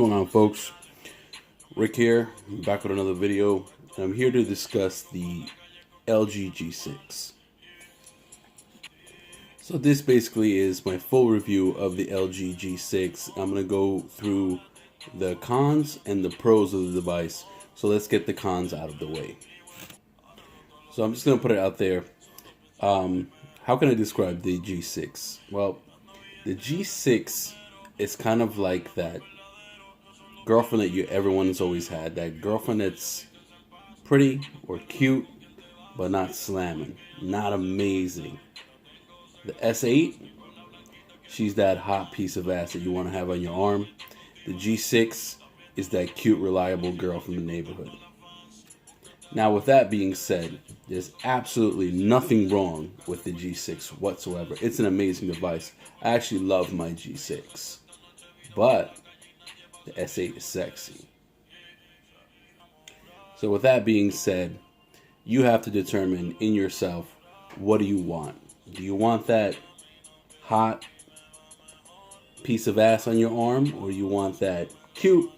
going on, folks? Rick here, back with another video, and I'm here to discuss the LG G6. So this basically is my full review of the LG G6. I'm going to go through the cons and the pros of the device. So let's get the cons out of the way. So I'm just going to put it out there. How can I describe the G6? Well, the G6 is kind of like that girlfriend that everyone's always had. That girlfriend that's pretty or cute, but not slamming, not amazing. The S8, she's that hot piece of ass that you want to have on your arm. The G6 is that cute, reliable girl from the neighborhood. Now, with that being said, there's absolutely nothing wrong with the G6 whatsoever. It's an amazing device. I actually love my G6. But the S8 is sexy. So with that being said, you have to determine in yourself, what do you want? Do you want that hot piece of ass on your arm, or you want that cute,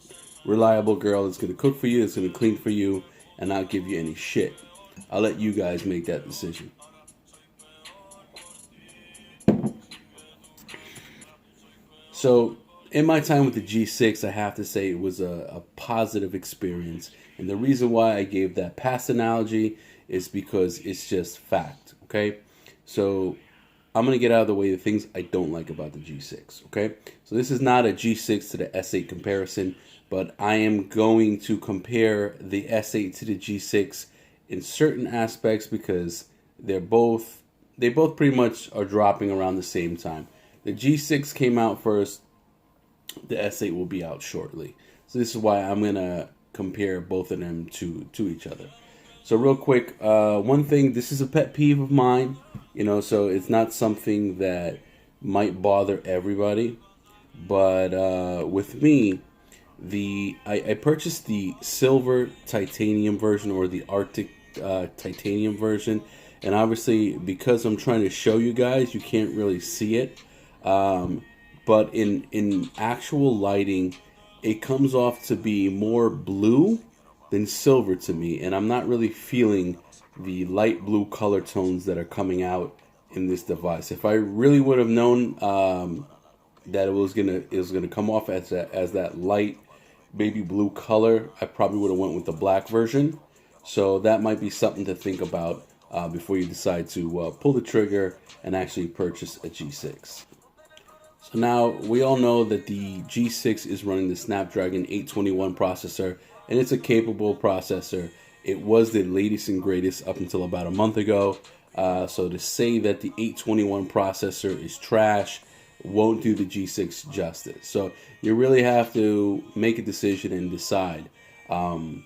reliable girl that's going to cook for you, that's going to clean for you, and not give you any shit? I'll let you guys make that decision. So in my time with the G6, I have to say it was a positive experience. And the reason why I gave that past analogy is because it's just fact, okay? So I'm going to get out of the way the things I don't like about the G6, okay? So this is not a G6 to the S8 comparison, but I am going to compare the S8 to the G6 in certain aspects because they both pretty much are dropping around the same time. The G6 came out first. The S8 will be out shortly. So this is why I'm going to compare both of them to each other. So real quick, one thing, this is a pet peeve of mine, so it's not something that might bother everybody. But with me, I purchased the silver titanium version, or the Arctic titanium version. And obviously, because I'm trying to show you guys, you can't really see it. But in actual lighting, it comes off to be more blue than silver to me, and I'm not really feeling the light blue color tones that are coming out in this device. If I really would have known that it was gonna come off as that light baby blue color, I probably would have went with the black version. So that might be something to think about before you decide to pull the trigger and actually purchase a G6. So now we all know that the G6 is running the Snapdragon 821 processor, and it's a capable processor. It was the latest and greatest up until about a month ago. So to say that the 821 processor is trash won't do the G6 justice. So you really have to make a decision and decide. Do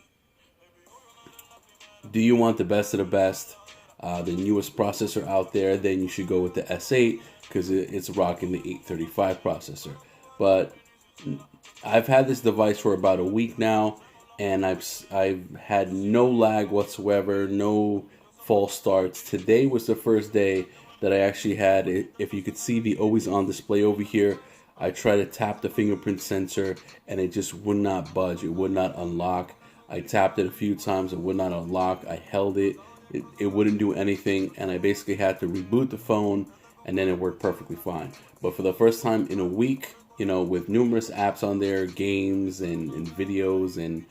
you want the best of the best, the newest processor out there? Then you should go with the S8 because it's rocking the 835 processor. But I've had this device for about a week now, and I've had no lag whatsoever, no false starts. Today was the first day that I actually had it. If you could see the always on display over here, I tried to tap the fingerprint sensor and it just would not budge. It would not unlock. I tapped it a few times, it would not unlock. I held it, it wouldn't do anything, and I basically had to reboot the phone, and then it worked perfectly fine. But for the first time in a week, with numerous apps on there, games and videos and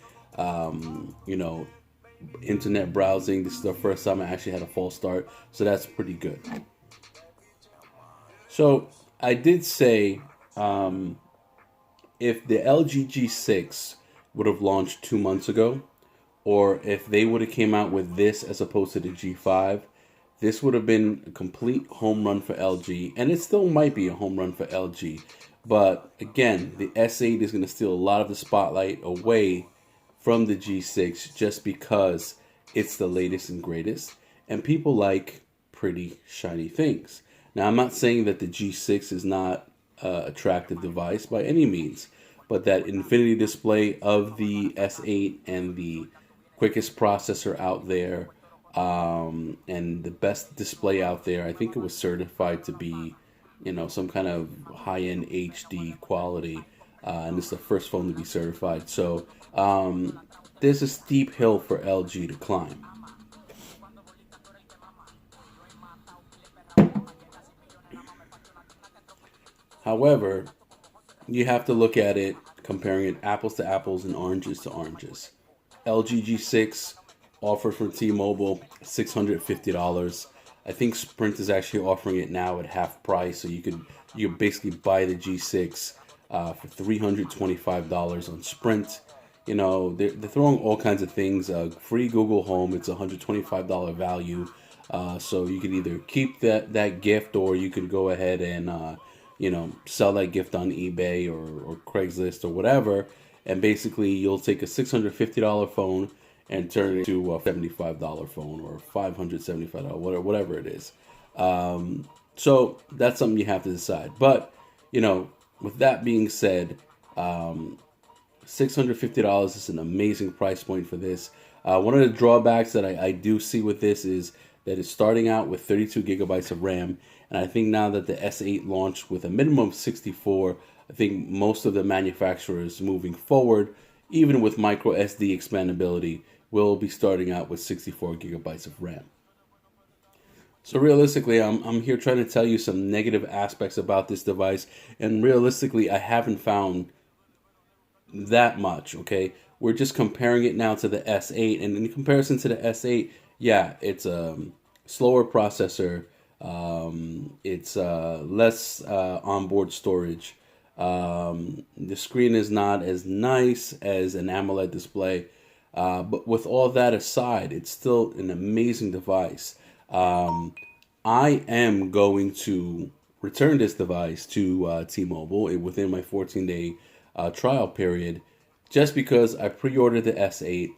internet browsing, this is the first time I actually had a false start, so that's pretty good. So I did say, if the LG G6 would have launched 2 months ago, or if they would have came out with this as opposed to the G5, this would have been a complete home run for LG, and it still might be a home run for LG. But again, the S8 is going to steal a lot of the spotlight away from the G6 just because it's the latest and greatest, and people like pretty shiny things. Now, I'm not saying that the G6 is not an attractive device by any means, but that infinity display of the S8 and the quickest processor out there, and the best display out there, I think it was certified to be, some kind of high-end HD quality. and it's the first phone to be certified. So there's a steep hill for LG to climb. However, you have to look at it comparing it apples to apples and oranges to oranges. LG G6 offered from T-Mobile $650. I think Sprint is actually offering it now at half price, so you could basically buy the G6 for $325 on Sprint. You know, they're throwing all kinds of things. Free Google Home, it's a $125 value. So you could either keep that gift, or you could go ahead and sell that gift on eBay or Craigslist or whatever. And basically, you'll take a $650 phone and turn it into a $75 phone or $575, whatever it is. So that's something you have to decide. But, with that being said, $650 is an amazing price point for this. One of the drawbacks that I do see with this is that it's starting out with 32 gigabytes of RAM. And I think now that the S8 launched with a minimum of 64, I think most of the manufacturers moving forward, even with micro SD expandability, will be starting out with 64 gigabytes of RAM. So realistically, I'm here trying to tell you some negative aspects about this device, and realistically, I haven't found that much, okay? We're just comparing it now to the S8, and in comparison to the S8, yeah, it's a slower processor, it's less onboard storage, the screen is not as nice as an AMOLED display, but with all that aside, it's still an amazing device. I am going to return this device to T-Mobile within my 14-day trial period, just because I pre-ordered the S8,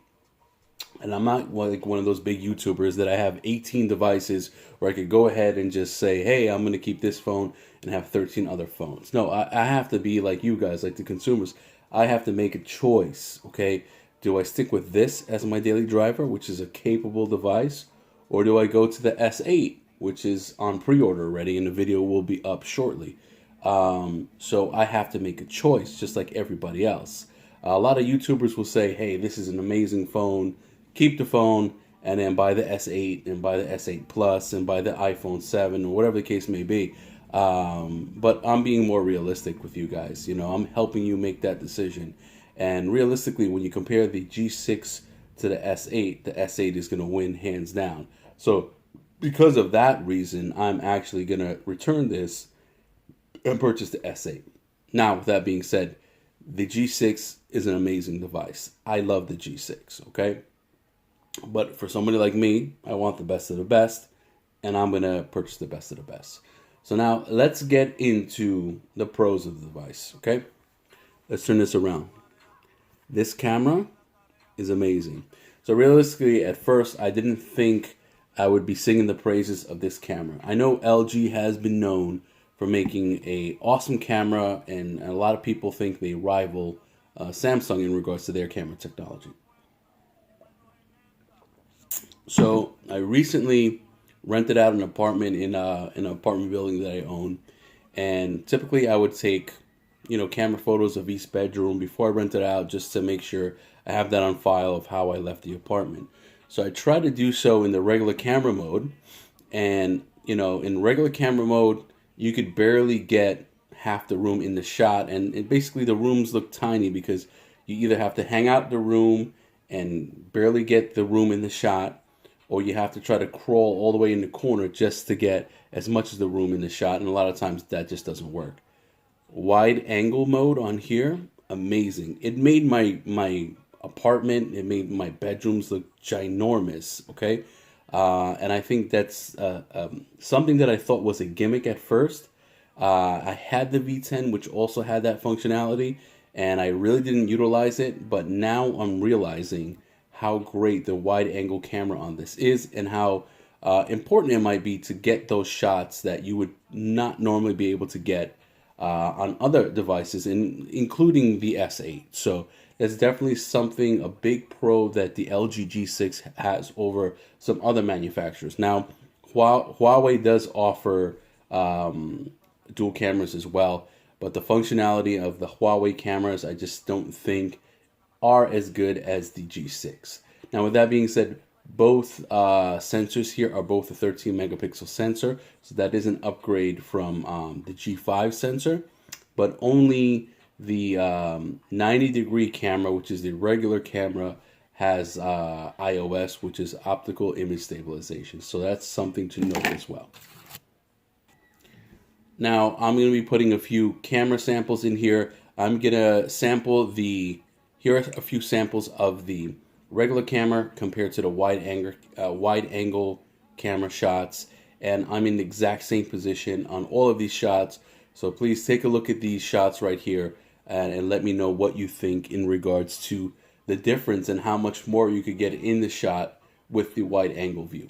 and I'm not like one of those big YouTubers that I have 18 devices where I could go ahead and just say, hey, I'm going to keep this phone and have 13 other phones. No, I have to be like you guys, like the consumers. I have to make a choice, okay? Do I stick with this as my daily driver, which is a capable device, or do I go to the S8, which is on pre-order already, and the video will be up shortly? So I have to make a choice, just like everybody else. A lot of YouTubers will say, hey, this is an amazing phone, keep the phone, and then buy the S8 and buy the S8 Plus and buy the iPhone 7 or whatever the case may be. But I'm being more realistic with you guys. I'm helping you make that decision. And realistically, when you compare the G6 to the S8 is going to win hands down. So because of that reason, I'm actually going to return this and purchase the S8. Now, with that being said, the G6 is an amazing device. I love the G6, okay? But for somebody like me, I want the best of the best, and I'm going to purchase the best of the best. So now let's get into the pros of the device, okay? Let's turn this around. This camera is amazing. So realistically, at first, I didn't think I would be singing the praises of this camera. I know LG has been known for making a awesome camera, and a lot of people think they rival Samsung in regards to their camera technology. So I recently rented out an apartment in an apartment building that I own, and typically I would take camera photos of each bedroom before I rent it out, just to make sure I have that on file of how I left the apartment. So I tried to do so in the regular camera mode, and in regular camera mode, you could barely get half the room in the shot, and basically the rooms look tiny because you either have to hang out the room and barely get the room in the shot, or you have to try to crawl all the way in the corner just to get as much as the room in the shot, and a lot of times that just doesn't work. Wide angle mode on here, amazing. It made my apartment, it made my bedrooms look ginormous, okay? And I think that's something that I thought was a gimmick at first. I had the V10, which also had that functionality, and I really didn't utilize it, but now I'm realizing how great the wide angle camera on this is, and how important it might be to get those shots that you would not normally be able to get on other devices, including the S8. So it's definitely something, a big pro that the LG G6 has over some other manufacturers. Now, Huawei does offer dual cameras as well, but the functionality of the Huawei cameras, I just don't think are as good as the G6. Now, with that being said, both sensors here are both a 13 megapixel sensor, so that is an upgrade from the G5 sensor, but only the 90-degree camera, which is the regular camera, has IOS, which is optical image stabilization. So that's something to note as well. Now, I'm going to be putting a few camera samples in here. I'm going to sample here are a few samples of the regular camera compared to the wide angle camera shots. And I'm in the exact same position on all of these shots. So please take a look at these shots right here and let me know what you think in regards to the difference and how much more you could get in the shot with the wide angle view.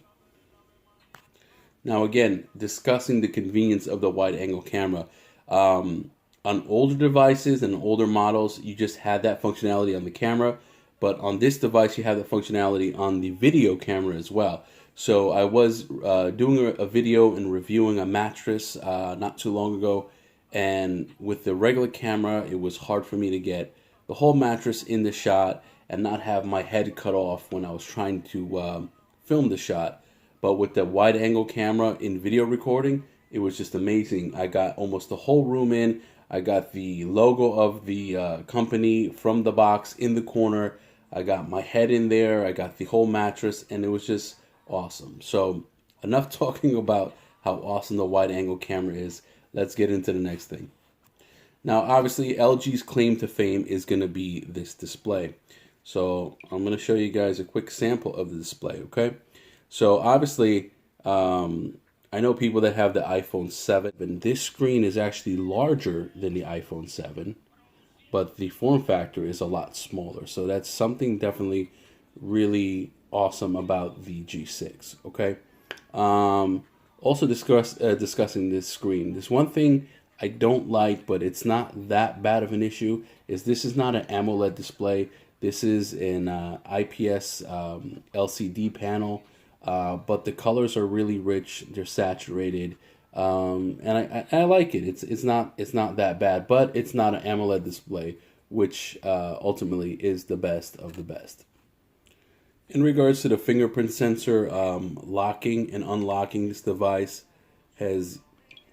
Now again, discussing the convenience of the wide angle camera. On older devices and older models, you just had that functionality on the camera, but on this device you have the functionality on the video camera as well. So I was doing a video and reviewing a mattress not too long ago, and with the regular camera it was hard for me to get the whole mattress in the shot and not have my head cut off when I was trying to film the shot. But with the wide angle camera in video recording, it was just amazing. I got almost the whole room in. I got the logo of the company from the box in the corner. I got my head in there. I got the whole mattress, and it was just awesome. So enough talking about how awesome the wide angle camera is. Let's get into the next thing. Now, obviously, LG's claim to fame is going to be this display. So I'm going to show you guys a quick sample of the display, okay? So obviously, I know people that have the iPhone 7, and this screen is actually larger than the iPhone 7, but the form factor is a lot smaller. So that's something definitely really awesome about the G6, okay? Also discussing this screen. There's one thing I don't like, but it's not that bad of an issue, is this is not an AMOLED display. This is an IPS LCD panel. But the colors are really rich. They're saturated, and I like it. It's not that bad, but it's not an AMOLED display, which ultimately is the best of the best. In regards to the fingerprint sensor, locking and unlocking this device has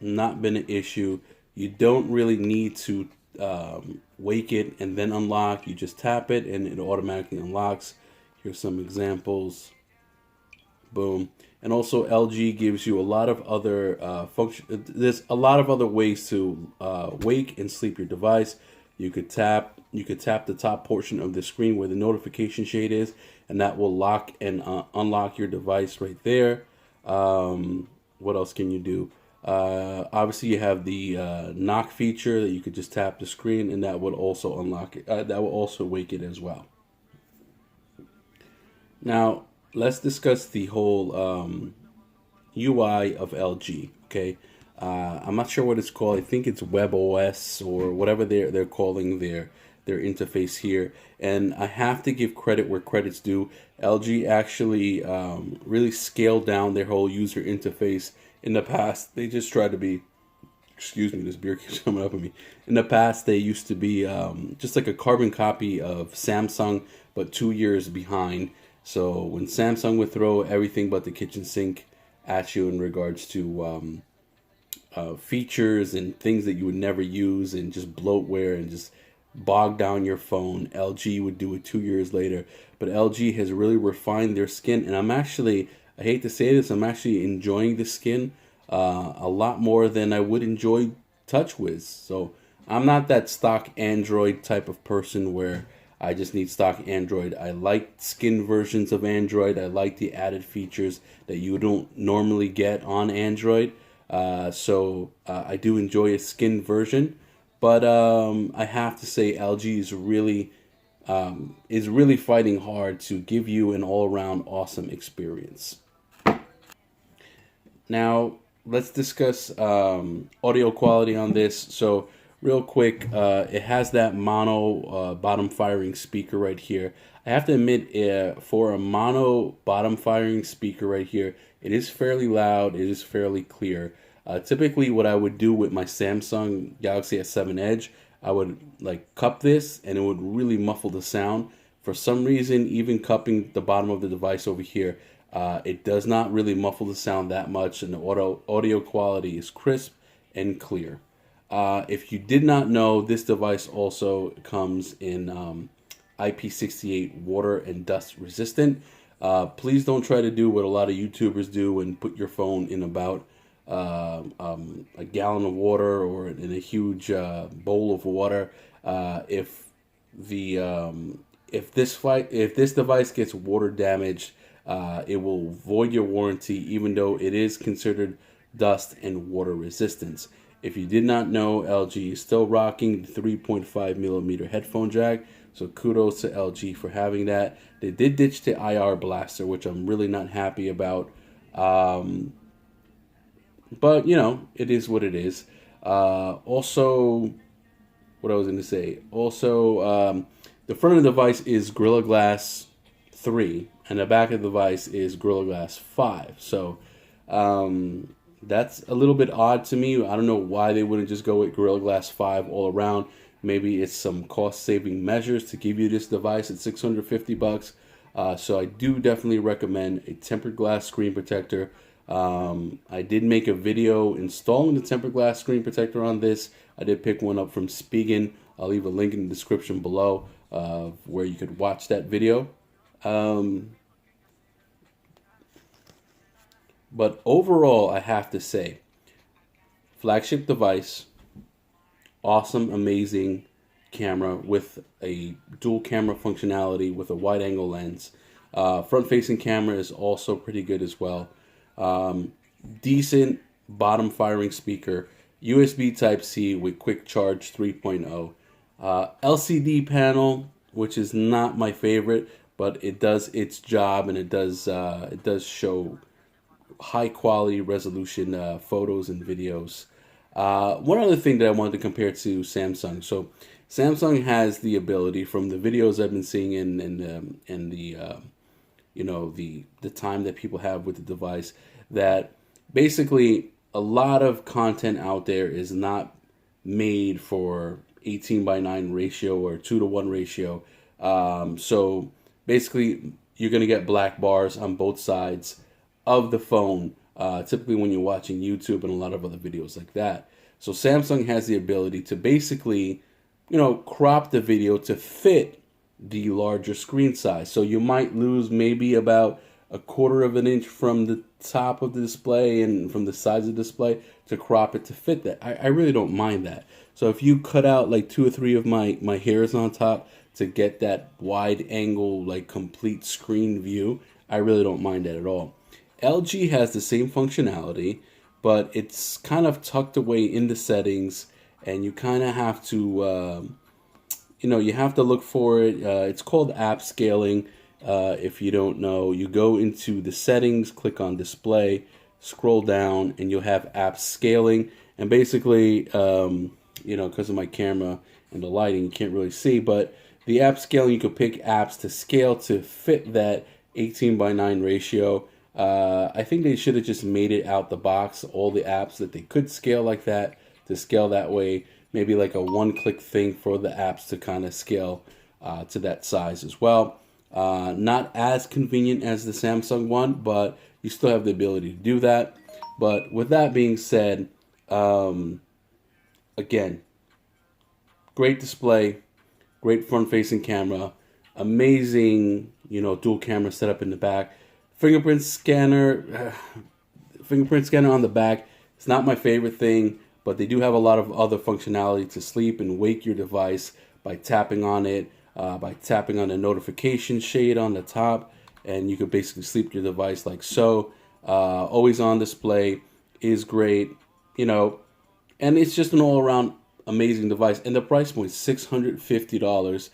not been an issue. You don't really need to wake it and then unlock. You just tap it and it automatically unlocks. Here's some examples. Boom. And also LG gives you a lot of other there's a lot of other ways to wake and sleep your device. You could tap the top portion of the screen where the notification shade is, and that will lock and unlock your device right there. What else can you do? Obviously you have the knock feature that you could just tap the screen, and that would also unlock it. That will also wake it as well. Now, let's discuss the whole UI of LG. Okay, I'm not sure what it's called. I think it's WebOS or whatever they're calling their interface here. And I have to give credit where credit's due. LG actually really scaled down their whole user interface. In the past, they just tried to be. Excuse me, this beer keeps coming up on me. In the past, they used to be just like a carbon copy of Samsung, but 2 years behind. So when Samsung would throw everything but the kitchen sink at you in regards to features and things that you would never use, and just bloatware and just bog down your phone, LG would do it 2 years later. But LG has really refined their skin, and I hate to say this, I'm actually enjoying the skin a lot more than I would enjoy TouchWiz. So I'm not that stock Android type of person where I just need stock Android. I like skin versions of Android. I like the added features that you don't normally get on Android. So I do enjoy a skin version. But I have to say LG is really fighting hard to give you an all-around awesome experience. Now, let's discuss audio quality on this. So real quick, it has that mono bottom firing speaker right here. I have to admit, for a mono bottom firing speaker right here, it is fairly loud, it is fairly clear. Typically, what I would do with my Samsung Galaxy S7 Edge, I would like cup this, and it would really muffle the sound. For some reason, even cupping the bottom of the device over here, it does not really muffle the sound that much, and the audio quality is crisp and clear. If you did not know, this device also comes in IP68 water and dust resistant. Please don't try to do what a lot of YouTubers do and put your phone in about a gallon of water or in a huge bowl of water. If this device gets water damaged, it will void your warranty, even though it is considered dust and water resistance. If you did not know, LG is still rocking the 3.5 millimeter headphone jack, so kudos to LG for having that. They did ditch the IR blaster, which I'm really not happy about. But, you know, it is what it is. Also, what I was going to say. Also, the front of the device is Gorilla Glass 3, and the back of the device is Gorilla Glass 5. So, that's a little bit odd to me. I don't know why they wouldn't just go with Gorilla Glass 5 all around. Maybe it's some cost-saving measures to give you this device at $650. So I do definitely recommend a tempered glass screen protector. I did make a video installing the tempered glass screen protector on this. I did pick one up from Spigen. I'll leave a link in the description below where you could watch that video. But overall, I have to say, flagship device, awesome, amazing camera with a dual camera functionality with a wide angle lens. Front facing camera is also pretty good as well. Decent bottom firing speaker, USB Type-C with quick charge 3.0. LCD panel, which is not my favorite, but it does its job, and it does show high quality resolution photos and videos. One other thing that I wanted to compare to Samsung. So Samsung has the ability, from the videos I've been seeing and the you know, the time that people have with the device, that basically a lot of content out there is not made for 18:9 ratio or 2:1 ratio. So basically you're going to get black bars on both sides of the phone, typically when you're watching YouTube and a lot of other videos like that. So Samsung has the ability to basically, you know, crop the video to fit the larger screen size. So you might lose maybe about 1/4 of an inch from the top of the display and from the sides of the display to crop it to fit that. I really don't mind that. So if you cut out like 2 or 3 of my hairs on top to get that wide angle, like complete screen view, I really don't mind that at all. LG has the same functionality, but it's kind of tucked away in the settings, and you kind of have to, you know, you have to look for it. It's called app scaling. If you don't know, you go into the settings, click on display, scroll down, and you'll have app scaling. And basically, you know, because of my camera and the lighting, you can't really see, but the app scaling, you could pick apps to scale to fit that 18:9 ratio. I think they should have just made it out the box, all the apps that they could scale like that, to scale that way. Maybe like a one-click thing for the apps to kind of scale to that size as well. Not as convenient as the Samsung one, but you still have the ability to do that. But with that being said, again, great display, great front-facing camera, amazing, you know, dual camera setup in the back. Fingerprint scanner on the back. It's not my favorite thing, but they do have a lot of other functionality to sleep and wake your device by tapping on it, by tapping on the notification shade on the top, and you could basically sleep your device like so. Always on display is great, you know, and it's just an all-around amazing device. And the price point, $650,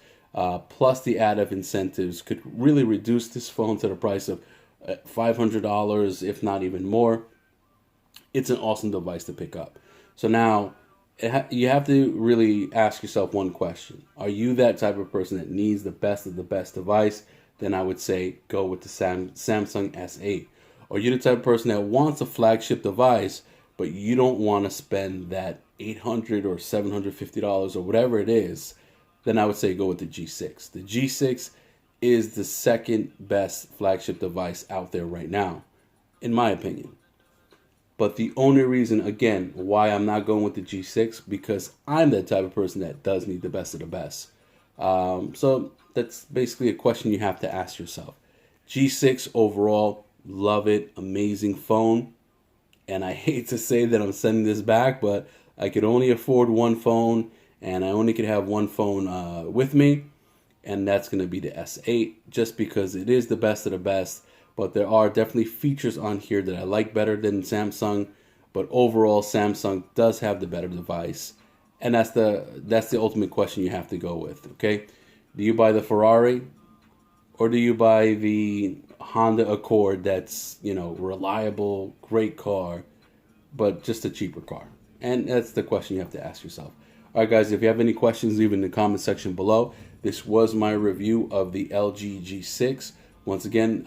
plus the added incentives, could really reduce this phone to the price of $500, if not even more. It's an awesome device to pick up. So now you have to really ask yourself one question. Are you that type of person that needs the best of the best device? Then I would say go with the Samsung S8. Or are you the type of person that wants a flagship device, but you don't want to spend that $800 or $750 or whatever it is, then I would say go with the G6. The G6 is the second best flagship device out there right now, in my opinion. But the only reason, again, why I'm not going with the G6, because I'm the type of person that does need the best of the best. So that's basically a question you have to ask yourself. G6 overall, love it, amazing phone. And I hate to say that I'm sending this back, but I could only afford one phone, and I only could have one phone with me, and that's going to be the S8, just because it is the best of the best. But there are definitely features on here that I like better than Samsung. But overall, Samsung does have the better device, and that's the ultimate question you have to go with. Okay, do you buy the Ferrari, or do you buy the Honda Accord? That's, reliable, great car, but just a cheaper car. And that's the question you have to ask yourself. All right, guys, if you have any questions, leave it in the comment section below. This was my review of the LG G6. Once again,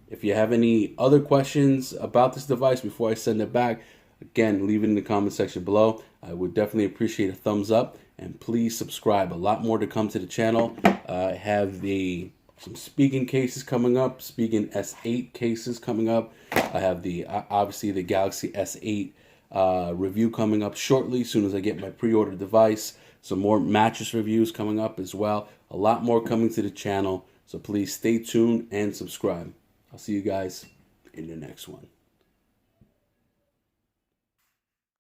if you have any other questions about this device before I send it back, again, leave it in the comment section below. I would definitely appreciate a thumbs up, and please subscribe. A lot more to come to the channel. I have some Spigen cases coming up, Spigen S8 cases coming up. I have obviously the Galaxy S8 review coming up shortly, as soon as I get my pre-order device. Some more mattress reviews coming up as well. A lot more coming to the channel. So please stay tuned and subscribe. I'll see you guys in the next one.